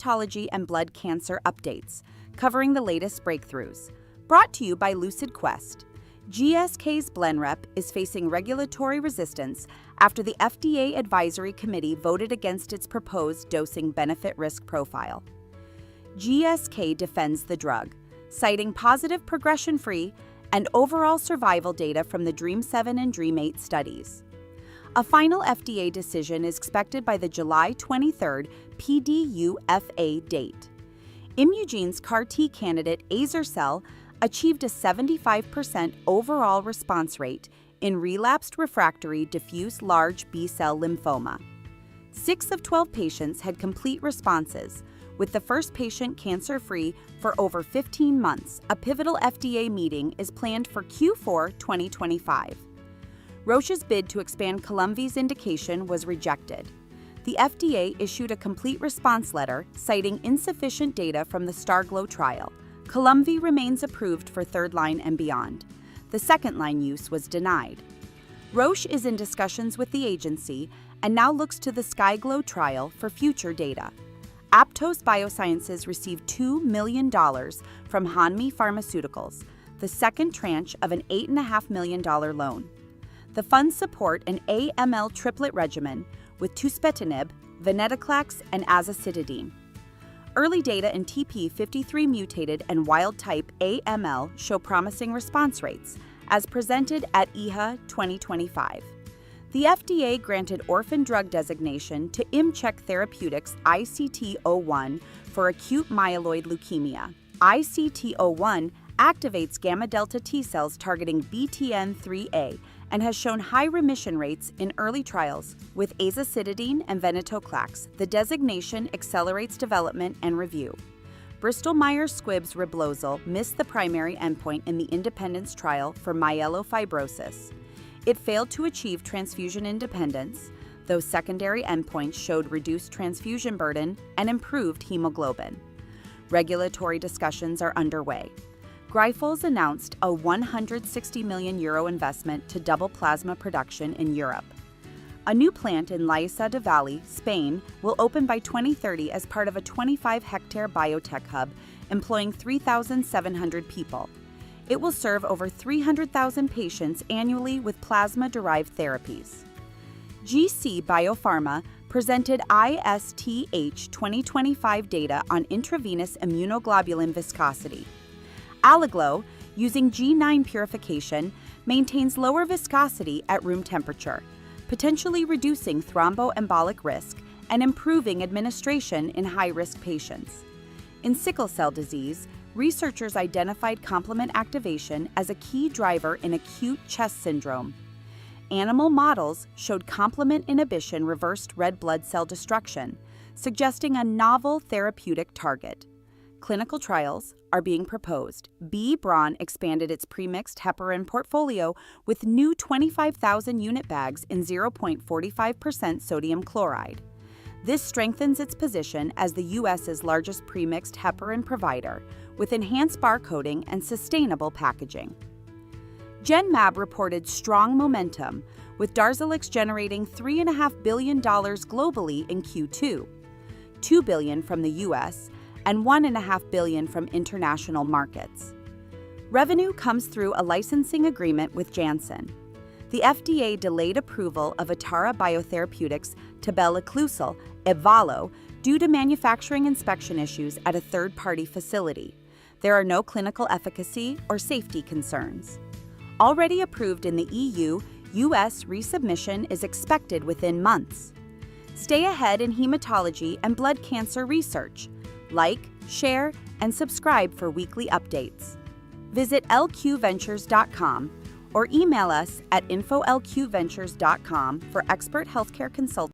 Hematology and blood cancer updates, covering the latest breakthroughs. Brought to you by Lucid Quest. GSK's Blenrep is facing regulatory resistance after the FDA Advisory Committee voted against its proposed dosing benefit-risk profile. GSK defends the drug, citing positive progression-free and overall survival data from the DREAMM-7 and DREAMM-8 studies. A final FDA decision is expected by the July 23 PDUFA date. Imugene's CAR-T candidate azer-cel achieved a 75% overall response rate in relapsed refractory diffuse large B-cell lymphoma. 6 of 12 patients had complete responses, with the first patient cancer-free for over 15 months. A pivotal FDA meeting is planned for Q4 2025. Roche's bid to expand Columvi's indication was rejected. The FDA issued a complete response letter citing insufficient data from the STARGLO trial. Columvi remains approved for third-line and beyond. The second-line use was denied. Roche is in discussions with the agency and now looks to the SKYGLO trial for future data. Aptose Biosciences received $2 million from Hanmi Pharmaceuticals, the second tranche of an $8.5 million loan. The funds support an AML triplet regimen with tuspetinib, venetoclax, and azacitidine. Early data in TP53 mutated and wild-type AML show promising response rates, as presented at EHA 2025. The FDA granted orphan drug designation to ImCheck Therapeutics ICT-01 for acute myeloid leukemia. ICT-01 activates gamma-delta T cells targeting BTN3A and has shown high remission rates in early trials with azacitidine and venetoclax. The designation accelerates development and review. Bristol Myers Squibb's Reblozyl missed the primary endpoint in the Independence trial for myelofibrosis. It failed to achieve transfusion independence, though secondary endpoints showed reduced transfusion burden and improved hemoglobin. Regulatory discussions are underway. Grifols announced a €160 million investment to double plasma production in Europe. A new plant in Lliçà de Vall, Spain, will open by 2030 as part of a 25-hectare biotech hub employing 3,700 people. It will serve over 300,000 patients annually with plasma-derived therapies. GC Biopharma presented ISTH 2025 data on intravenous immunoglobulin viscosity. ALYGLO, using G9 purification, maintains lower viscosity at room temperature, potentially reducing thromboembolic risk and improving administration in high-risk patients. In sickle cell disease, researchers identified complement activation as a key driver in acute chest syndrome. Animal models showed complement inhibition reversed red blood cell destruction, suggesting a novel therapeutic target. Clinical trials are being proposed. B. Braun expanded its premixed heparin portfolio with new 25,000 unit bags in 0.45% sodium chloride. This strengthens its position as the U.S.'s largest premixed heparin provider, with enhanced barcoding and sustainable packaging. Genmab reported strong momentum, with DARZALEX generating $3.5 billion globally in Q2, $2 billion from the U.S., and $1.5 billion from international markets. Revenue comes through a licensing agreement with Janssen. The FDA delayed approval of Atara Biotherapeutics' tabelecleucel, Ebvallo, due to manufacturing inspection issues at a third-party facility. There are no clinical efficacy or safety concerns. Already approved in the EU, U.S. resubmission is expected within months. Stay ahead in hematology and blood cancer research. Like, share, and subscribe for weekly updates. Visit lqventures.com or email us at info@lqventures.com for expert healthcare consulting.